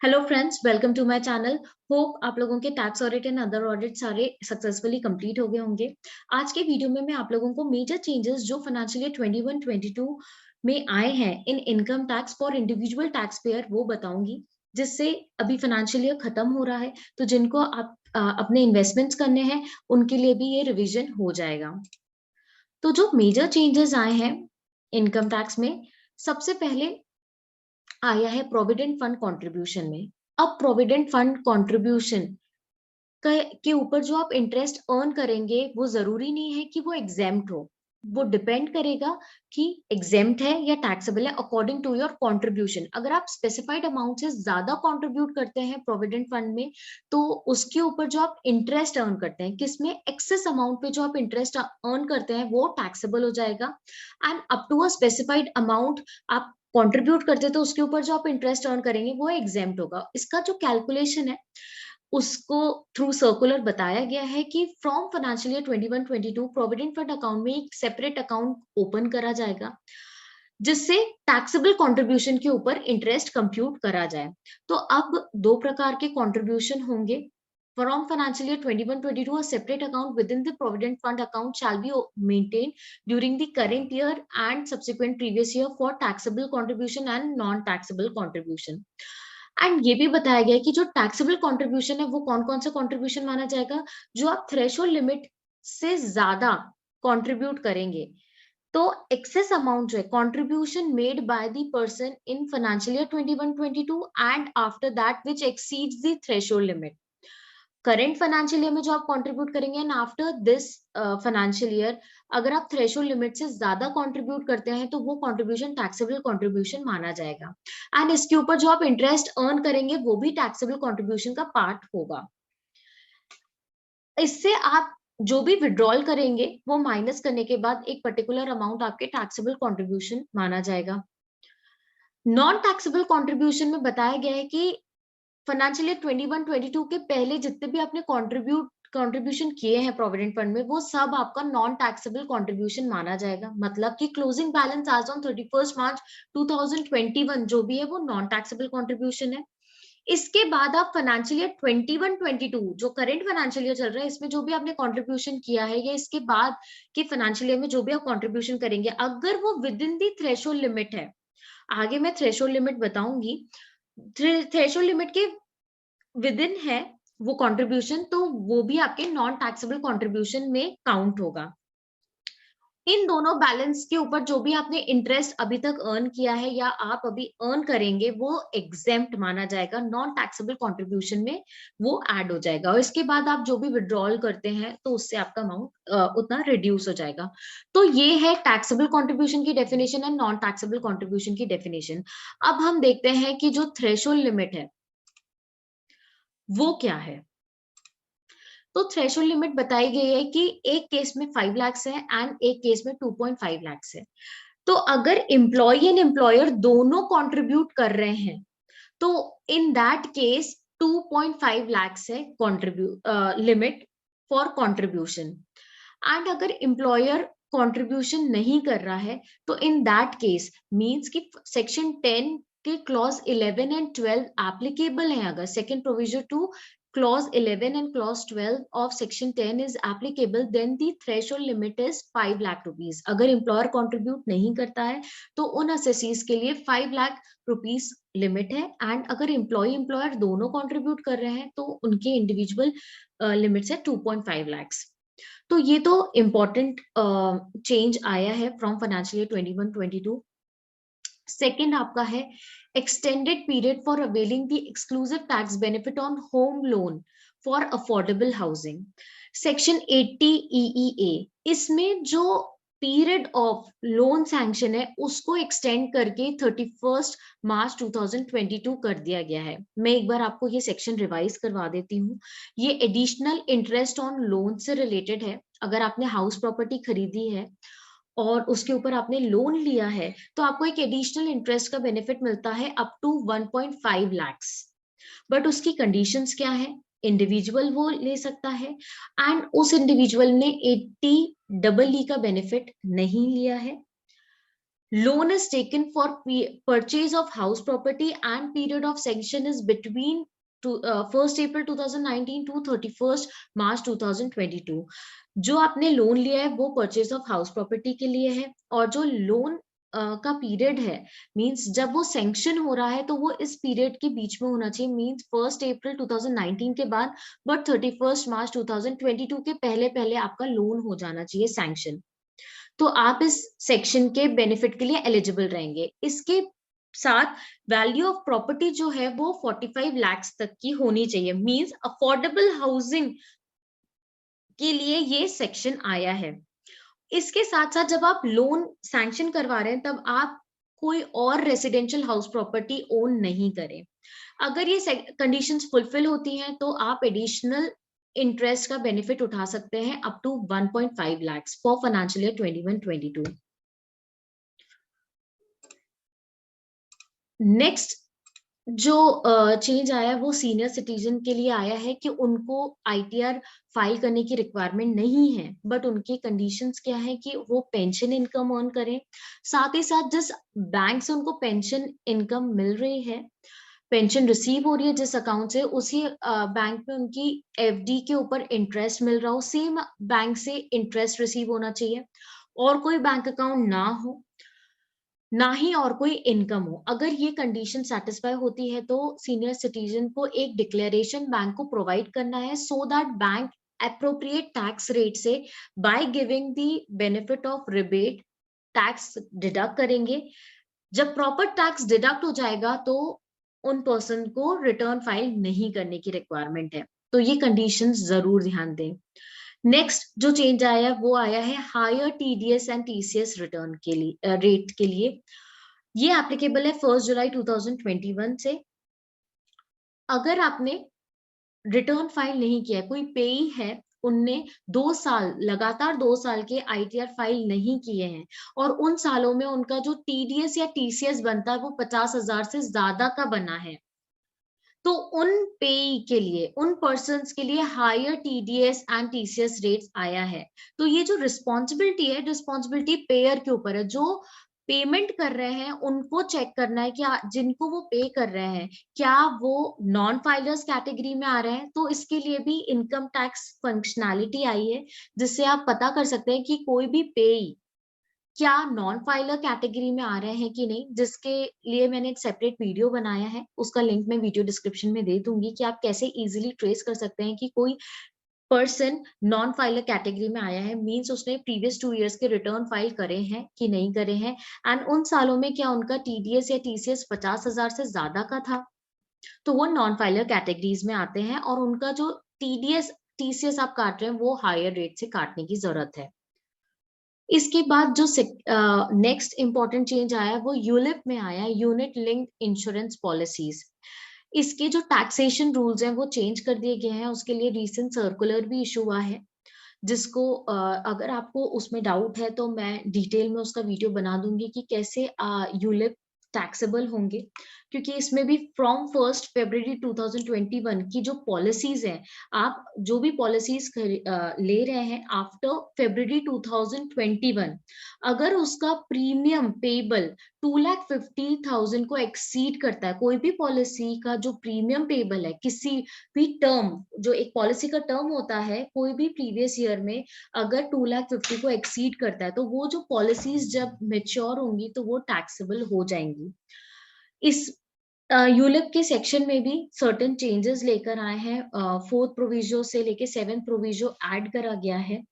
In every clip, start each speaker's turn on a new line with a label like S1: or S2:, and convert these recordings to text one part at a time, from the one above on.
S1: Hello friends, welcome to my channel. Hope आप लोगों के tax audit and other audit सारे सक्सेसफुली कंप्लीट हो गए होंगे। आज के वीडियो में मैं आप लोगों को मेजर चेंजेस जो फाइनेंशियल ईयर 21-22 में आए हैं इन income tax for individual tax payer वो बताऊंगी, जिससे अभी फाइनेंशियल ईयर खत्म हो रहा है, तो जिनको आप अपने इन्वेस्टमेंट्स करने हैं उनके लिए भी ये रिविजन हो जाएगा। तो जो मेजर चेंजेस आए हैं इनकम टैक्स में, सबसे पहले आया है प्रोविडेंट फंड कंट्रीब्यूशन में। अब प्रोविडेंट फंड कंट्रीब्यूशन के ऊपर जो आप इंटरेस्ट अर्न करेंगे वो जरूरी नहीं है कि वो एग्जेम्प्ट हो। वो डिपेंड करेगा कि एग्जेम्प्ट है या टैक्सेबल है अकॉर्डिंग टू योर कंट्रीब्यूशन। अगर आप स्पेसिफाइड अमाउंट से ज्यादा कंट्रीब्यूट करते हैं प्रोविडेंट फंड में, तो उसके ऊपर जो आप इंटरेस्ट अर्न करते हैं, किसमें एक्सेस अमाउंट पे जो आप इंटरेस्ट अर्न करते हैं वो टैक्सेबल हो जाएगा। And up to a specified amount आप कंट्रीब्यूट करते हैं तो उसके ऊपर जो आप इंटरेस्ट अर्न करेंगे वो एग्जेम्प्ट होगा। इसका जो कैलकुलेशन है उसको थ्रू सर्कुलर बताया गया है कि from financial year 21-22 provident fund account में एक सेपरेट अकाउंट ओपन करा जाएगा, जिससे टैक्सेबल कंट्रीब्यूशन के ऊपर इंटरेस्ट कंप्यूट करा जाए। तो अब दो प्रकार के कंट्रीब्यूशन होंगे। From financial year 21-22, a separate account within the provident fund account shall be maintained during the current year and subsequent previous year for taxable contribution and non-taxable contribution. And ये भी बताया गया है कि जो टैक्सेबल कंट्रीब्यूशन है वो कौन कौन सा कंट्रीब्यूशन माना जाएगा, जो आप थ्रेशोल्ड लिमिट से ज्यादा कंट्रीब्यूट करेंगे। तो एक्सेस अमाउंट जो है contribution made by the person in financial year 21-22 and after that which exceeds the threshold limit. Current financial year में जो आप कंट्रीब्यूट करेंगे and after this financial year अगर आप थ्रेशोल्ड लिमिट से ज्यादा कंट्रीब्यूट करते हैं तो वो कंट्रीब्यूशन टैक्सेबल कंट्रीब्यूशन माना जाएगा। एंड इसके ऊपर जो आप इंटरेस्ट अर्न करेंगे वो भी टैक्सेबल कंट्रीब्यूशन का पार्ट होगा। इससे आप जो भी विड्रॉल करेंगे वो माइनस करने के बाद एक पर्टिकुलर अमाउंट आपके टैक्सेबल कंट्रीब्यूशन माना जाएगा। नॉन टैक्सेबल कंट्रीब्यूशन में बताया गया है कि फाइनेंशियल ईयर 21-22 के पहले जितने भी आपने कंट्रीब्यूशन किए हैं प्रोविडेंट फंड में, वो सब आपका नॉन टैक्सेबल कंट्रीब्यूशन माना जाएगा। मतलब कि क्लोजिंग बैलेंस एज ऑन 31 मार्च 2021 जो भी है वो नॉन टैक्सेबल कंट्रीब्यूशन है। इसके बाद आप फाइनेंशियल ईयर 21-22 जो करंट फाइनेंशियल ईयर चल रहा है इसमें जो भी आपने कंट्रीब्यूशन किया है या इसके बाद के फाइनेंशियल ईयर में जो भी आप कंट्रीब्यूशन करेंगे, अगर वो with in the threshold limit है, आगे मैं थ्रेशोल्ड लिमिट बताऊंगी, थ्रेशोल्ड लिमिट के विद इन है वो कंट्रीब्यूशन, तो वो भी आपके नॉन टैक्सेबल कंट्रीब्यूशन में काउंट होगा। इन दोनों बैलेंस के ऊपर जो भी आपने इंटरेस्ट अभी तक अर्न किया है या आप अभी अर्न करेंगे वो एग्जेम्प्ट माना जाएगा, नॉन टैक्सेबल कंट्रीब्यूशन में वो ऐड हो जाएगा। और इसके बाद आप जो भी विड्रॉल करते हैं तो उससे आपका अमाउंट उतना रिड्यूस हो जाएगा। तो ये है टैक्सेबल कंट्रीब्यूशन की definition and non taxable contribution की डेफिनेशन। अब हम देखते हैं कि जो थ्रेशोल्ड लिमिट है वो क्या है। तो थ्रेशोल्ड लिमिट बताई गई है कि एक केस में 5 लाख है एंड एक केस में 2.5 लाख है। तो अगर एम्प्लॉय एंड एम्प्लॉयर दोनों कंट्रीब्यूट कर रहे हैं तो इन दैट केस 2.5 लाख है लिमिट फॉर कंट्रीब्यूशन। एंड अगर एम्प्लॉयर कंट्रीब्यूशन नहीं कर रहा है तो इन दैट केस मींस कि सेक्शन 10 के क्लॉज 11 एंड 12 एप्लीकेबल है। अगर second provision to clause 11 and clause 12 of section 10 is applicable, then the threshold limit is 5 lakh rupees. अगर employer contribute नहीं करता है तो उन assessees के लिए 5 lakh rupees लिमिट है। एंड अगर एम्प्लॉयर दोनों कंट्रीब्यूट कर रहे हैं तो उनके इंडिविजुअल लिमिट्स है 2.5 lakhs। तो ये तो इम्पोर्टेंट चेंज आया है फ्रॉम फाइनेंशियल ईयर 21-22। सेकेंड आपका है extended period for availing the exclusive tax benefit on home loan for affordable housing, section 80 EEA। इसमें जो पीरियड ऑफ लोन सैंक्शन है उसको एक्सटेंड करके 31 मार्च 2022 कर दिया गया है। मैं एक बार आपको ये सेक्शन रिवाइज करवा देती हूँ। ये एडिशनल इंटरेस्ट ऑन लोन से रिलेटेड है। अगर आपने हाउस प्रॉपर्टी खरीदी है और उसके ऊपर आपने लोन लिया है तो आपको एक एडिशनल इंटरेस्ट का बेनिफिट मिलता है अप टू 1.5 lakhs। बट उसकी कंडीशंस क्या है, इंडिविजुअल वो ले सकता है एंड उस इंडिविजुअल ने 80 EE का बेनिफिट नहीं लिया है। Loan is taken for purchase of house property and period of sanction is between 1st April 2019 to 31st March 2022. जो आपने लोन लिया है वो परचेज ऑफ हाउस प्रॉपर्टी के लिए है, और जो लोन का पीरियड है मींस जब वो सैंक्शन हो रहा है तो वो इस पीरियड के बीच में होना चाहिए, मींस 1st अप्रैल 2019 के बाद बट 31st मार्च 2022 के पहले पहले आपका लोन हो जाना चाहिए सैंक्शन। तो आप इस सेक्शन के बेनिफिट के लिए एलिजिबल रहेंगे। इसके साथ वैल्यू ऑफ प्रॉपर्टी जो है वो 45 लाख तक की होनी चाहिए, मींस अफोर्डेबल हाउसिंग के लिए ये सेक्शन आया है। इसके साथ साथ जब आप लोन सैंक्शन करवा रहे हैं तब आप कोई और रेसिडेंशियल हाउस प्रॉपर्टी ओन नहीं करें। अगर ये कंडीशंस फुलफिल होती हैं तो आप एडिशनल इंटरेस्ट का बेनिफिट उठा सकते हैं up to 1.5 lakh for financial year 21-22। Next जो चेंज आया है वो सीनियर सिटीजन के लिए आया है कि उनको आईटीआर फाइल करने की रिक्वायरमेंट नहीं है, बट उनकी कंडीशंस क्या है कि वो पेंशन इनकम अर्न करें, साथ ही साथ जिस बैंक से उनको पेंशन इनकम मिल रही है, पेंशन रिसीव हो रही है जिस अकाउंट से, उसी बैंक में उनकी एफडी के ऊपर इंटरेस्ट मिल रहा हो, सेम बैंक से इंटरेस्ट रिसीव होना चाहिए, और कोई बैंक अकाउंट ना हो, ना ही और कोई इनकम हो। अगर ये कंडीशन सेटिस्फाई होती है तो सीनियर सिटीजन को एक डिक्लेरेशन बैंक को प्रोवाइड करना है so that bank appropriate tax rate से by giving the benefit of rebate tax deduct करेंगे। जब प्रॉपर टैक्स डिडक्ट हो जाएगा तो उन पर्सन को रिटर्न फाइल नहीं करने की रिक्वायरमेंट है। तो ये कंडीशंस जरूर ध्यान दें। नेक्स्ट जो चेंज आया वो आया है higher TDS and TCS return के लिए रेट के लिए। ये एप्लीकेबल है 1 जुलाई 2021 से। अगर आपने रिटर्न फाइल नहीं किया, कोई पेई है उनने 2 साल लगातार 2 साल के आईटीआर फाइल नहीं किए हैं और उन सालों में उनका जो टीडीएस या टीसीएस बनता है वो 50,000 से ज्यादा का बना है, तो उन पेई के लिए, उन पर्सन्स के लिए higher TDS and TCS rates आया है। तो ये जो रिस्पॉन्सिबिलिटी है, रिस्पॉन्सिबिलिटी पेयर के ऊपर है। जो पेमेंट कर रहे हैं उनको चेक करना है कि जिनको वो पे कर रहे हैं क्या वो नॉन फाइलर्स कैटेगरी में आ रहे हैं। तो इसके लिए भी इनकम टैक्स फंक्शनैलिटी आई है जिससे आप पता कर सकते हैं कि कोई भी पेई क्या नॉन फाइलर कैटेगरी में आ रहे हैं कि नहीं, जिसके लिए मैंने एक सेपरेट वीडियो बनाया है, उसका लिंक मैं वीडियो डिस्क्रिप्शन में दे दूंगी कि आप कैसे इजीली ट्रेस कर सकते हैं कि कोई पर्सन नॉन फाइलर कैटेगरी में आया है, मींस उसने प्रीवियस 2 इयर्स के रिटर्न फाइल करे हैं कि नहीं करे हैं, एंड उन सालों में क्या उनका टीडीएस या टीसीएस 50,000 से ज्यादा का था, तो वो नॉन फाइलर कैटेगरीज में आते हैं और उनका जो टीडीएस टीसीएस आप काट रहे हैं वो हायर रेट से काटने की जरूरत है। इसके बाद जो नेक्स्ट इंपॉर्टेंट चेंज आया वो यूलिप में आया, यूनिट लिंक्ड इंश्योरेंस पॉलिसीज। इसके जो टैक्सेशन रूल्स हैं वो चेंज कर दिए गए हैं। उसके लिए रीसेंट सर्कुलर भी इशू हुआ है जिसको अगर आपको उसमें डाउट है तो मैं डिटेल में उसका वीडियो बना दूंगी कि कैसे यूलिप टैक्सेबल होंगे, क्योंकि इसमें भी फ्रॉम 1 फरवरी 2021 की जो पॉलिसीज हैं, आप जो भी पॉलिसीज ले रहे हैं आफ्टर फरवरी 2021, अगर उसका प्रीमियम पेबल 2,50,000 को एक्सीड करता है, कोई भी पॉलिसी का जो प्रीमियम पेबल है किसी भी टर्म, जो एक पॉलिसी का टर्म होता है कोई भी प्रीवियस ईयर में अगर 2,50,000 को एक्सीड करता है तो वो जो पॉलिसीज जब मेच्योर होंगी तो वो टैक्सेबल हो जाएंगी। इस यूलिप के सेक्शन में भी सर्टेन चेंजेस लेकर आए हैं। 4th प्रोविजो से लेके 7th प्रोविजो ऐड करा गया है।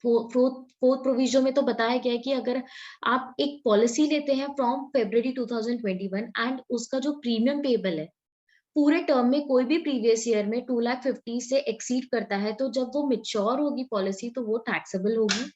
S1: फोर्थ प्रोविजो में तो बताया गया है कि अगर आप एक पॉलिसी लेते हैं फ्रॉम फरवरी 2021 एंड उसका जो प्रीमियम पेबल है पूरे टर्म में कोई भी प्रीवियस ईयर में 2,50,000 से एक्सीड करता है तो जब वो मेच्योर होगी पॉलिसी तो वो टैक्सेबल होगी।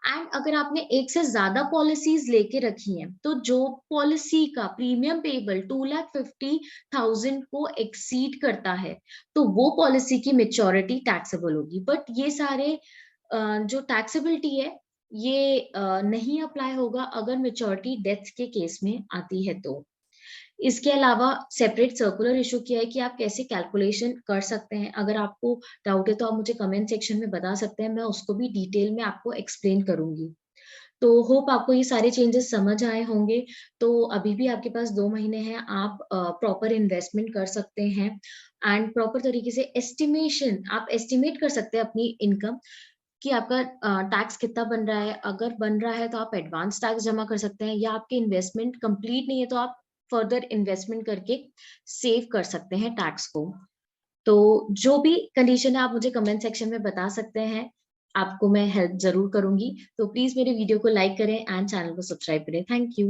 S1: एंड अगर आपने एक से ज्यादा पॉलिसीज लेके रखी हैं तो जो पॉलिसी का प्रीमियम पेबल 2,50,000 को एक्सीड करता है तो वो पॉलिसी की मेच्योरिटी टैक्सेबल होगी। बट ये सारे जो टैक्सेबिलिटी है ये नहीं अप्लाई होगा अगर मेच्योरिटी डेथ के केस में आती है तो। इसके अलावा सेपरेट सर्कुलर इशू किया है कि आप कैसे कैलकुलेशन कर सकते हैं। अगर आपको डाउट है तो आप मुझे कमेंट सेक्शन में बता सकते हैं, मैं उसको भी डिटेल में आपको एक्सप्लेन करूंगी। तो होप आपको ये सारे चेंजेस समझ आए होंगे। तो अभी भी आपके पास 2 महीने हैं, आप प्रॉपर इन्वेस्टमेंट कर सकते हैं एंड प्रॉपर तरीके से एस्टिमेशन, आप एस्टिमेट कर सकते हैं अपनी इनकम कि आपका टैक्स कितना बन रहा है। अगर बन रहा है तो आप एडवांस टैक्स जमा कर सकते हैं, या आपकी इन्वेस्टमेंट कंप्लीट नहीं है तो आप फर्दर इन्वेस्टमेंट करके सेव कर सकते हैं टैक्स को। तो जो भी कंडीशन है आप मुझे कमेंट सेक्शन में बता सकते हैं, आपको मैं हेल्प जरूर करूंगी। तो प्लीज मेरे वीडियो को लाइक करें एंड चैनल को सब्सक्राइब करें। Thank you.